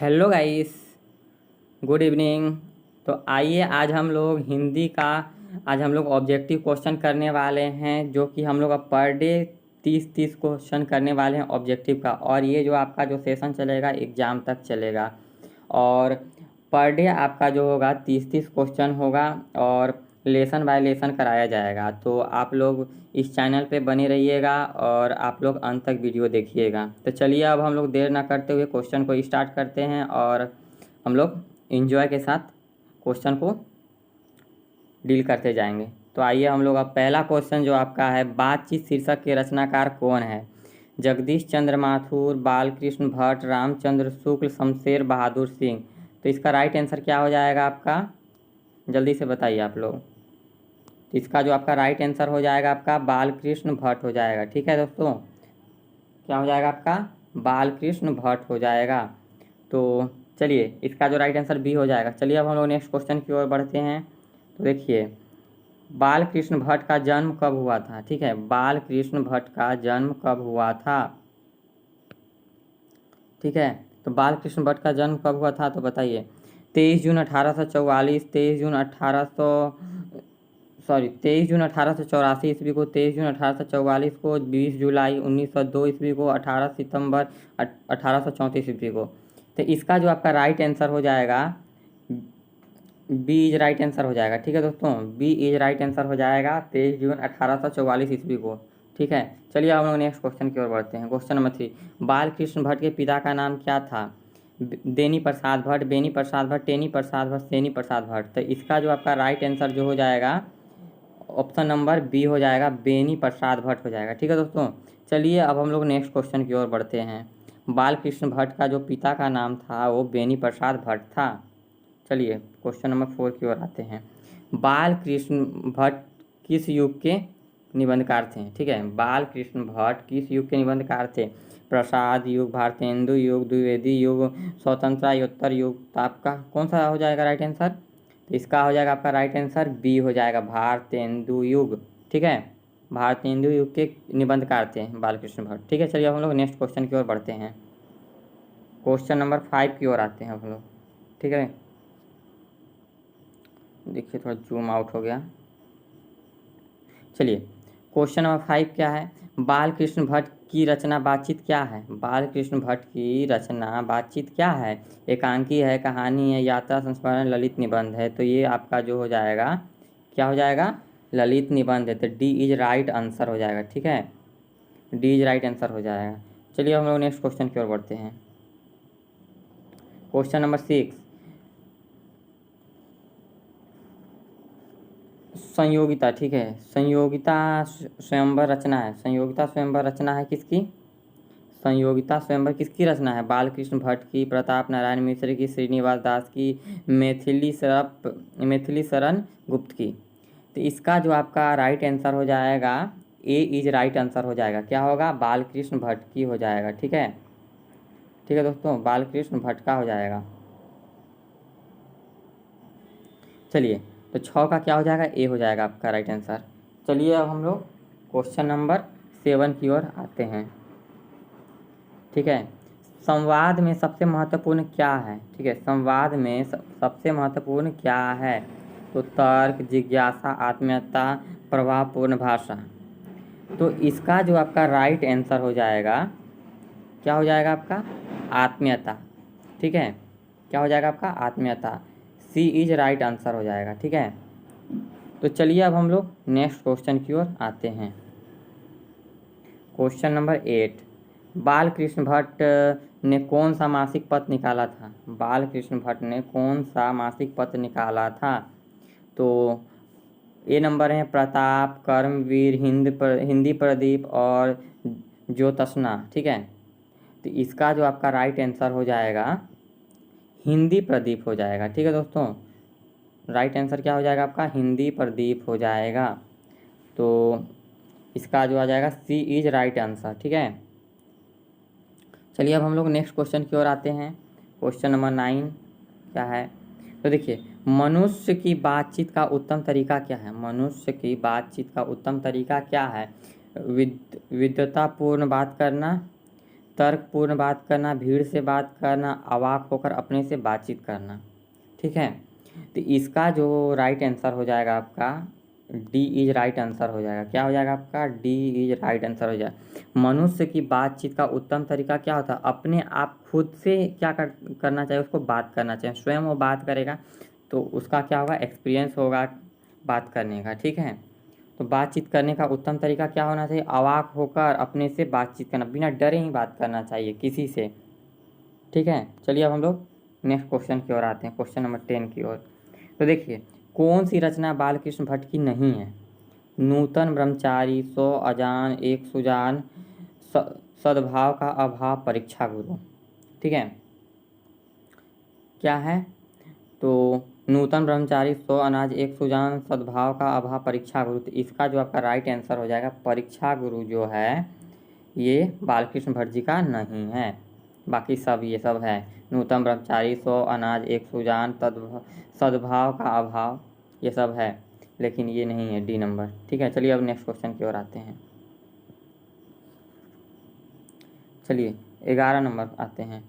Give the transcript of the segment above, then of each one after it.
Hello guys, good evening. तो आइए आज हम लोग ऑब्जेक्टिव क्वेश्चन करने वाले हैं, जो कि हम लोग अब पर डे 30 क्वेश्चन करने वाले हैं ऑब्जेक्टिव का। और ये जो आपका जो सेशन चलेगा एग्ज़ाम तक चलेगा। और पर डे आपका जो होगा 30 क्वेश्चन होगा और लेसन बाय लेसन कराया जाएगा। तो आप लोग इस चैनल पे बने रहिएगा और आप लोग अंत तक वीडियो देखिएगा। तो चलिए अब हम लोग देर ना करते हुए क्वेश्चन को स्टार्ट करते हैं और हम लोग एंजॉय के साथ क्वेश्चन को डील करते जाएंगे। तो आइए हम लोग अब पहला क्वेश्चन जो आपका है, बातचीत शीर्षक के रचनाकार कौन है? जगदीश चंद्र माथुर, बालकृष्ण भट्ट, रामचंद्र शुक्ल, शमशेर बहादुर सिंह। तो इसका राइट आंसर क्या हो जाएगा आपका? जल्दी से बताइए आप लोग। तो इसका जो आपका राइट आंसर हो जाएगा आपका बालकृष्ण भट्ट हो जाएगा। ठीक है दोस्तों, क्या हो जाएगा आपका? बालकृष्ण भट्ट हो जाएगा। तो चलिए इसका जो राइट आंसर बी हो जाएगा। चलिए अब हम लोग नेक्स्ट क्वेश्चन की ओर बढ़ते हैं। तो देखिए, बालकृष्ण भट्ट का जन्म कब हुआ था? ठीक है, बालकृष्ण भट्ट का जन्म कब हुआ था? ठीक है, तो बालकृष्ण भट्ट का जन्म कब हुआ था? तो बताइए। 23 जून 1844, 23 जून 1884 ईस्वी को, 23 जून 1844 को, 20 जुलाई 1902 ईस्वी को, 18 सितंबर 1834 ईस्वी को। तो इसका जो आपका राइट आंसर हो जाएगा, बी इज राइट आंसर हो जाएगा। ठीक है दोस्तों, बी इज राइट आंसर हो जाएगा 23 जून 1844 ईस्वी को। ठीक है, चलिए हम लोग नेक्स्ट क्वेश्चन की ओर बढ़ते हैं। क्वेश्चन नंबर 3, बालकृष्ण भट्ट के पिता का नाम क्या था? देनी प्रसाद भट्ट, बेनी प्रसाद भट्ट, टेनी प्रसाद भट्ट, सेनी प्रसाद भट्ट। तो इसका जो आपका राइट आंसर जो हो जाएगा, ऑप्शन नंबर बी हो जाएगा, बेनी प्रसाद भट्ट हो जाएगा। ठीक है दोस्तों, चलिए अब हम लोग नेक्स्ट क्वेश्चन की ओर बढ़ते हैं। बालकृष्ण भट्ट का जो पिता का नाम था वो बेनी प्रसाद भट्ट था। चलिए क्वेश्चन नंबर 4 की ओर आते हैं। बालकृष्ण भट्ट किस युग के निबंधकार थे? ठीक है, बालकृष्ण भट्ट किस युग के निबंधकार थे? प्रसाद युग, भारतेंदु युग, द्विवेदी युग, स्वतंत्रता युग। तो आपका कौन सा हो जाएगा राइट आंसर? तो इसका हो जाएगा आपका राइट आंसर बी हो जाएगा, भारतेंदु युग। ठीक है, भारतेंदु युग के निबंधकार थे बालकृष्ण भट्ट। ठीक है, चलिए हम लोग नेक्स्ट क्वेश्चन की ओर बढ़ते हैं। क्वेश्चन नंबर 5 की ओर आते हैं हम लोग। ठीक है, देखिए थोड़ा जूम आउट हो गया। चलिए क्वेश्चन नंबर 5 क्या है? बालकृष्ण भट्ट की रचना बातचीत क्या है? बालकृष्ण भट्ट की रचना बातचीत क्या है? एकांकी है, कहानी है, यात्रा संस्मरण, ललित निबंध है। तो ये आपका जो हो जाएगा, क्या हो जाएगा? ललित निबंध है। तो डी इज राइट आंसर हो जाएगा। ठीक है, डी इज राइट आंसर हो जाएगा। चलिए हम लोग नेक्स्ट क्वेश्चन की ओर बढ़ते हैं। Question number 6, Sanyogita. ठीक है, संयोगिता स्वयंवर रचना है। संयोगिता स्वयंवर रचना है किसकी? संयोगिता स्वयंवर किसकी रचना है? बालकृष्ण भट्ट की, प्रताप नारायण मिश्र की, श्रीनिवास दास की, मैथिली शरण गुप्त की। तो इसका जो आपका राइट आंसर हो जाएगा, ए इज राइट आंसर हो जाएगा। क्या होगा? बालकृष्ण भट्ट की हो जाएगा। ठीक है, ठीक है दोस्तों, बालकृष्ण भट्ट का हो जाएगा। चलिए तो 6 का क्या हो जाएगा? ए हो जाएगा आपका राइट आंसर। चलिए अब हम लोग क्वेश्चन नंबर 7 की ओर आते हैं। ठीक है, संवाद में सबसे महत्वपूर्ण क्या है? ठीक है, संवाद में सबसे महत्वपूर्ण क्या है? तो तर्क, जिज्ञासा, आत्मीयता, प्रभावपूर्ण भाषा। तो इसका जो आपका राइट आंसर हो जाएगा, क्या हो जाएगा आपका? आत्मीयता। ठीक है, क्या हो जाएगा आपका? आत्मीयता। सी इज राइट आंसर हो जाएगा। ठीक है, तो चलिए अब हम लोग नेक्स्ट क्वेश्चन की ओर आते हैं। क्वेश्चन नंबर 8, बालकृष्ण भट्ट ने कौन सा मासिक पत्र निकाला था? बालकृष्ण भट्ट ने कौन सा मासिक पत्र निकाला था? तो ए नंबर है प्रताप, कर्मवीर, हिंदी प्रदीप और ज्योत्सना। ठीक है, तो इसका जो आपका राइट आंसर हो जाएगा, हिंदी प्रदीप हो जाएगा। ठीक है दोस्तों, राइट आंसर क्या हो जाएगा आपका? हिंदी प्रदीप हो जाएगा। तो इसका जो आ जाएगा सी इज राइट आंसर। ठीक है, चलिए अब हम लोग नेक्स्ट क्वेश्चन की ओर आते हैं। क्वेश्चन नंबर 9 क्या है? तो देखिए, मनुष्य की बातचीत का उत्तम तरीका क्या है? मनुष्य की बातचीत का उत्तम तरीका क्या है? विद्वतापूर्ण बात करना, तर्कपूर्ण बात करना, भीड़ से बात करना, अवाक होकर अपने से बातचीत करना। ठीक है, तो इसका जो राइट आंसर हो जाएगा आपका डी इज राइट आंसर हो जाएगा। क्या हो जाएगा आपका? डी इज राइट आंसर हो जाएगा। मनुष्य की बातचीत का उत्तम तरीका क्या होता है? अपने आप खुद से क्या करना चाहिए, उसको बात करना चाहिए। स्वयं वो बात करेगा तो उसका क्या होगा? एक्सपीरियंस होगा बात करने का। ठीक है, तो बातचीत करने का उत्तम तरीका क्या होना चाहिए? अवाक होकर अपने से बातचीत करना, बिना डरे ही बात करना चाहिए किसी से। ठीक है, चलिए अब हम लोग नेक्स्ट क्वेश्चन की ओर आते हैं, क्वेश्चन नंबर 10 की ओर। तो देखिए, कौन सी रचना बालकृष्ण भट्ट की नहीं है? नूतन ब्रह्मचारी, सौ अजान, एक सुजान, सद्भाव का अभाव, परीक्षा गुरु। ठीक है, क्या है? तो नूतन ब्रह्मचारी, सौ अनाज, एक सुजान, सद्भाव का अभाव, परीक्षा गुरु। तो इसका जो आपका राइट आंसर हो जाएगा परीक्षा गुरु जो है ये बालकृष्ण भट्ट जी का नहीं है। बाकी सब ये सब है, नूतन ब्रह्मचारी, सौ अनाज, एक सुजान, सद्भाव का अभाव, ये सब है, लेकिन ये नहीं है डी नंबर। ठीक है, चलिए अब नेक्स्ट क्वेश्चन की ओर आते हैं। चलिए 11 नंबर आते हैं।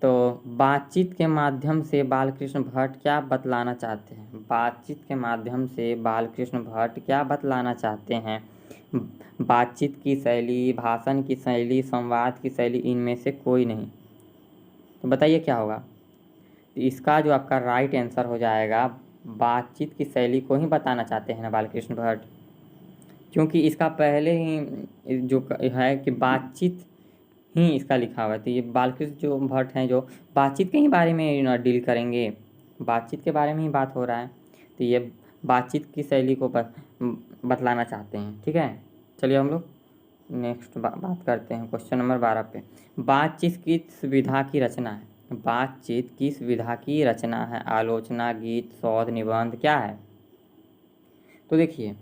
तो बातचीत के माध्यम से बालकृष्ण भट्ट क्या बतलाना चाहते हैं? बातचीत के माध्यम से बालकृष्ण भट्ट क्या बतलाना चाहते हैं? बातचीत की शैली, भाषण की शैली, संवाद की शैली, इनमें से कोई नहीं। तो बताइए क्या होगा? तो इसका जो आपका राइट आंसर हो जाएगा बातचीत की शैली को ही बताना चाहते हैं ना बालकृष्ण भट्ट, क्योंकि इसका पहले ही जो है कि बातचीत ही इसका लिखा हुआ है। तो ये बालकृष्ण जो भट्ट हैं जो बातचीत के ही बारे में डील करेंगे, बातचीत के बारे में ही बात हो रहा है, तो ये बातचीत की शैली को बतलाना चाहते हैं। ठीक है, चलिए हम लोग नेक्स्ट बात करते हैं क्वेश्चन नंबर 12 पे। बातचीत किस विधा की रचना है? बातचीत किस विधा की रचना है? आलोचना, गीत, शोध, निबंध, क्या है? तो देखिए,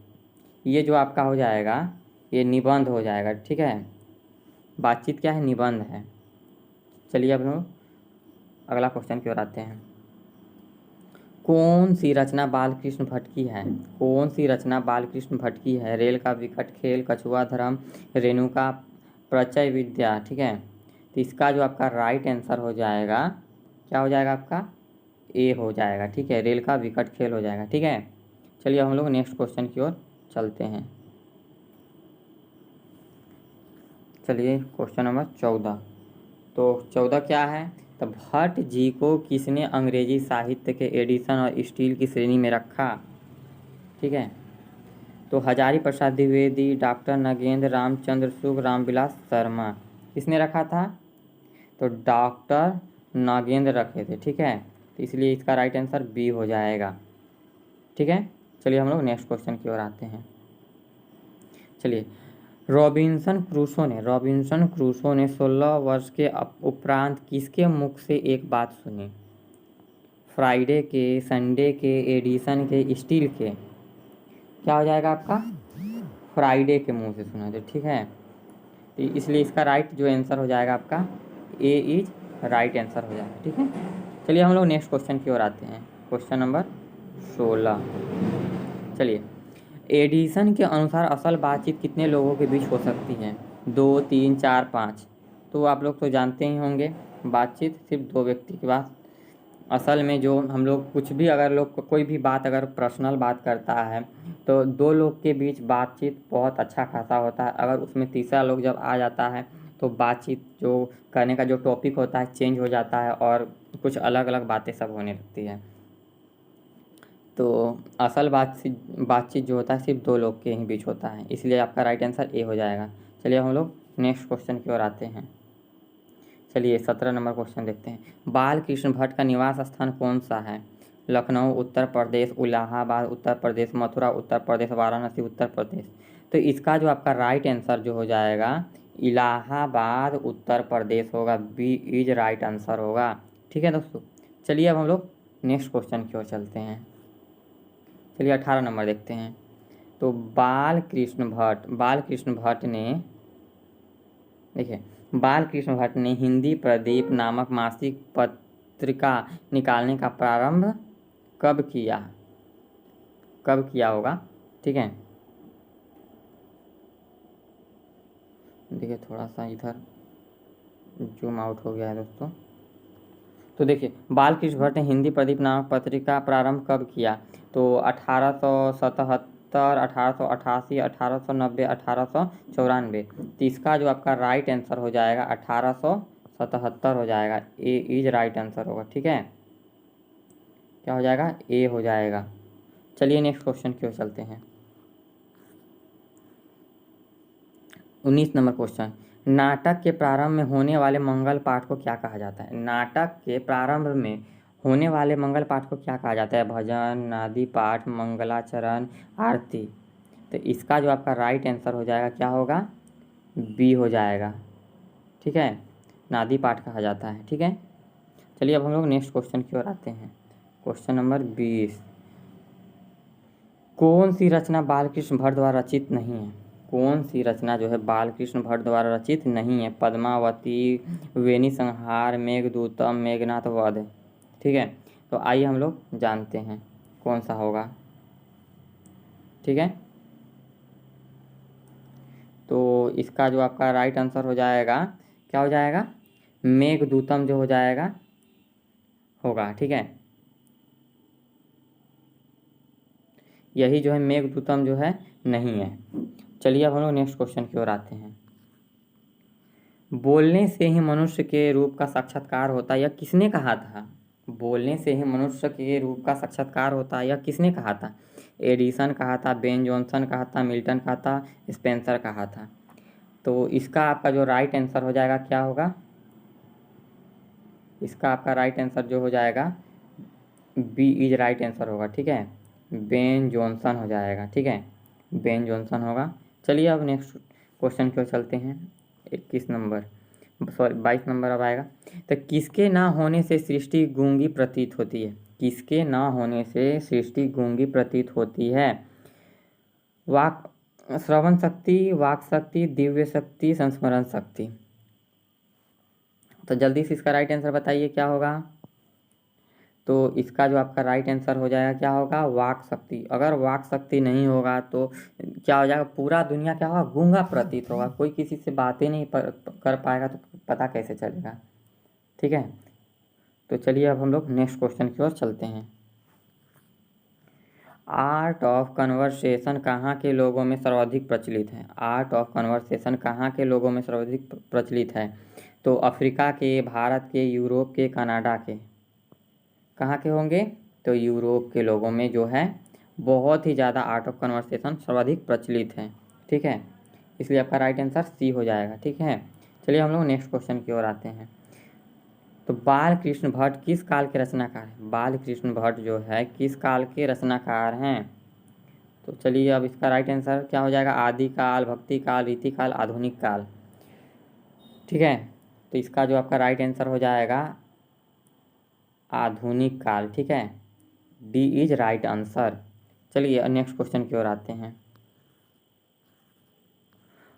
ये जो आपका हो जाएगा ये निबंध हो जाएगा। ठीक है, बातचीत क्या है? निबंध है। चलिए अब हम अगला क्वेश्चन की ओर आते हैं। कौन सी रचना बालकृष्ण भट्ट की है? कौन सी रचना बालकृष्ण भट्ट की है? रेल का विकट खेल, कछुआ धर्म, रेणुका प्रचय विद्या। ठीक है, तो इसका जो आपका राइट आंसर हो जाएगा क्या हो जाएगा आपका? ए हो जाएगा। ठीक है, रेल का विकट खेल हो जाएगा। ठीक है, चलिए हम लोग नेक्स्ट क्वेश्चन की ओर चलते हैं। चलिए क्वेश्चन नंबर 14। तो 14 क्या है? तो भट्ट जी को किसने अंग्रेजी साहित्य के एडिशन और स्टील की श्रेणी में रखा? ठीक है, तो हजारी प्रसाद द्विवेदी, डॉक्टर नगेंद्र रामचंद्र शुक्ल, रामविलास शर्मा। किसने रखा था? तो डॉक्टर नागेंद्र रखे थे। ठीक है, तो इसलिए इसका राइट आंसर बी हो जाएगा। ठीक है, चलिए हम लोग नेक्स्ट क्वेश्चन की ओर आते हैं। चलिए, रॉबिन्सन क्रूसो ने 16 वर्ष के उपरांत किसके मुख से एक बात सुनी? फ्राइडे के, संडे के, एडिसन के, स्टील के। क्या हो जाएगा आपका? फ्राइडे के मुंह से सुना थे। ठीक है, तो इसलिए इसका राइट जो आंसर हो जाएगा आपका ए इज राइट आंसर हो जाएगा। ठीक है, चलिए हम लोग नेक्स्ट क्वेश्चन की ओर आते हैं, क्वेश्चन नंबर 16। चलिए, एडिसन के अनुसार असल बातचीत कितने लोगों के बीच हो सकती है? 2, 3, 4, 5। तो आप लोग तो जानते ही होंगे बातचीत सिर्फ दो व्यक्ति के पास। असल में जो हम लोग कुछ भी अगर लोग कोई भी बात अगर पर्सनल बात करता है तो दो लोग के बीच बातचीत बहुत अच्छा खासा होता है। अगर उसमें तीसरा लोग जब आ जाता है तो बातचीत जो करने का जो टॉपिक होता है चेंज हो जाता है और कुछ अलग अलग बातें सब होने लगती है। तो असल बातचीत जो होता है सिर्फ दो लोग के ही बीच होता है, इसलिए आपका राइट आंसर ए हो जाएगा। चलिए हम लोग नेक्स्ट क्वेश्चन की ओर आते हैं। चलिए 17 नंबर क्वेश्चन देखते हैं। बालकृष्ण भट्ट का निवास स्थान कौन सा है? लखनऊ उत्तर प्रदेश, इलाहाबाद उत्तर प्रदेश, मथुरा उत्तर प्रदेश, वाराणसी उत्तर प्रदेश। तो इसका जो आपका राइट आंसर जो हो जाएगा इलाहाबाद उत्तर प्रदेश होगा। बी इज राइट आंसर होगा। ठीक है दोस्तों, चलिए अब हम लोग नेक्स्ट क्वेश्चन की ओर चलते हैं। चलिए 18 नंबर देखते हैं। तो बालकृष्ण भट्ट ने देखिए बालकृष्ण भट्ट ने हिंदी प्रदीप नामक मासिक पत्रिका निकालने का प्रारंभ कब किया? कब किया होगा? ठीक है, देखिए थोड़ा सा इधर जूम आउट हो गया है दोस्तों। तो देखिए, बालकृष्ण भट्ट ने हिंदी प्रदीप नामक पत्रिका प्रारंभ कब किया? तो 1877, 1888, 1890, 1894। तो इसका जो आपका राइट आंसर हो जाएगा 1877 हो जाएगा। ए इज राइट आंसर होगा। ठीक है, क्या हो जाएगा? ए हो जाएगा। चलिए नेक्स्ट क्वेश्चन की ओर चलते हैं। 19 नंबर क्वेश्चन, नाटक के प्रारंभ में होने वाले मंगल पाठ को क्या कहा जाता है? नाटक के प्रारंभ में होने वाले मंगल पाठ को क्या कहा जाता है? भजन, नादी पाठ, मंगलाचरण, आरती। तो इसका जो आपका राइट आंसर हो जाएगा क्या होगा? बी हो जाएगा। ठीक है, नादी पाठ कहा जाता है। ठीक है, चलिए अब हम लोग नेक्स्ट क्वेश्चन की ओर आते हैं। क्वेश्चन नंबर 20, कौन सी रचना बालकृष्ण भट्ट द्वारा रचित नहीं है? कौन सी रचना जो है बालकृष्ण भट्ट द्वारा रचित नहीं है? पद्मावती, वेणी संहार, मेघदूतम, मेघनाथ वध। ठीक है, तो आइए हम लोग जानते हैं कौन सा होगा। ठीक है, तो इसका जो आपका राइट आंसर हो जाएगा क्या हो जाएगा? मेघदूतम जो हो जाएगा होगा। ठीक है, यही जो है मेघदूतम जो है नहीं है। चलिए अब हम लोग नेक्स्ट क्वेश्चन की ओर आते हैं। बोलने से ही मनुष्य के रूप का साक्षात्कार होता है, यह किसने कहा था? बोलने से ही मनुष्य के रूप का साक्षात्कार होता है, यह किसने कहा था? एडिसन कहा था, बेन जॉनसन कहा था, मिल्टन कहा था, स्पेंसर कहा था। तो इसका आपका जो राइट आंसर हो जाएगा क्या होगा? इसका आपका राइट आंसर जो हो जाएगा बी इज राइट आंसर होगा। ठीक है, बेन जॉनसन हो जाएगा। ठीक है, बेन जॉनसन होगा। चलिए अब नेक्स्ट क्वेश्चन की ओर चलते हैं। 21 नंबर, सॉरी 22 नंबर अब आएगा। तो किसके ना होने से सृष्टि गूंगी प्रतीत होती है? किसके ना होने से सृष्टि गूंगी प्रतीत होती है? वाक श्रवण शक्ति, वाक शक्ति, दिव्य शक्ति, संस्मरण शक्ति। तो जल्दी से इसका राइट आंसर बताइए क्या होगा? तो इसका जो आपका राइट आंसर हो जाएगा क्या होगा? वाक शक्ति। अगर वाक शक्ति नहीं होगा तो क्या हो जाएगा? पूरा दुनिया क्या होगा? गूंगा प्रतीत होगा। कोई किसी से बातें नहीं कर पाएगा तो पता कैसे चलेगा? ठीक है, तो चलिए अब हम लोग नेक्स्ट क्वेश्चन की ओर चलते हैं। आर्ट ऑफ कन्वर्सेशन कहाँ के लोगों में सर्वाधिक प्रचलित है? आर्ट ऑफ कन्वर्सेशन कहाँ के लोगों में सर्वाधिक प्रचलित है? तो अफ्रीका के, भारत के, यूरोप के, कनाडा के। कहाँ के होंगे? तो यूरोप के लोगों में जो है बहुत ही ज़्यादा आर्ट ऑफ कन्वर्सेशन सर्वाधिक प्रचलित है। ठीक है, इसलिए आपका राइट आंसर सी हो जाएगा। ठीक है, चलिए हम लोग नेक्स्ट क्वेश्चन की ओर आते हैं। तो बालकृष्ण भट्ट किस काल के रचनाकार हैं? बालकृष्ण भट्ट जो है किस काल के रचनाकार हैं? तो चलिए अब इसका राइट आंसर क्या हो जाएगा? आदि काल, भक्ति काल, रीति काल, आधुनिक काल। ठीक है, तो इसका जो आपका राइट आंसर हो जाएगा आधुनिक काल। ठीक है, डी इज राइट आंसर। चलिए नेक्स्ट क्वेश्चन की ओर आते हैं।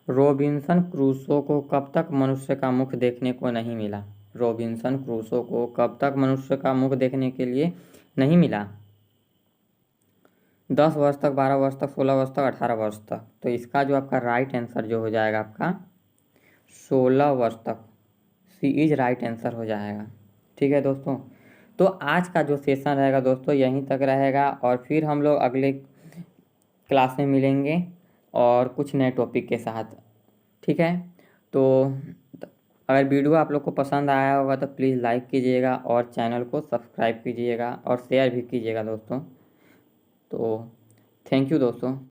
रॉबिन्सन क्रूसो को कब तक मनुष्य का मुख देखने को नहीं मिला? रॉबिन्सन क्रूसो को कब तक मनुष्य का मुख देखने के लिए नहीं मिला? 10 वर्ष तक, 12 वर्ष तक, 16 वर्ष तक, 18 वर्ष तक। तो इसका जो आपका राइट आंसर जो हो जाएगा आपका 16 वर्ष तक। सी इज राइट आंसर हो जाएगा। ठीक है दोस्तों, तो आज का जो सेशन रहेगा दोस्तों यहीं तक रहेगा और फिर हम लोग अगले क्लास में मिलेंगे और कुछ नए टॉपिक के साथ। ठीक है, तो अगर वीडियो आप लोग को पसंद आया होगा तो प्लीज़ लाइक कीजिएगा और चैनल को सब्सक्राइब कीजिएगा और शेयर भी कीजिएगा दोस्तों। तो थैंक यू दोस्तों।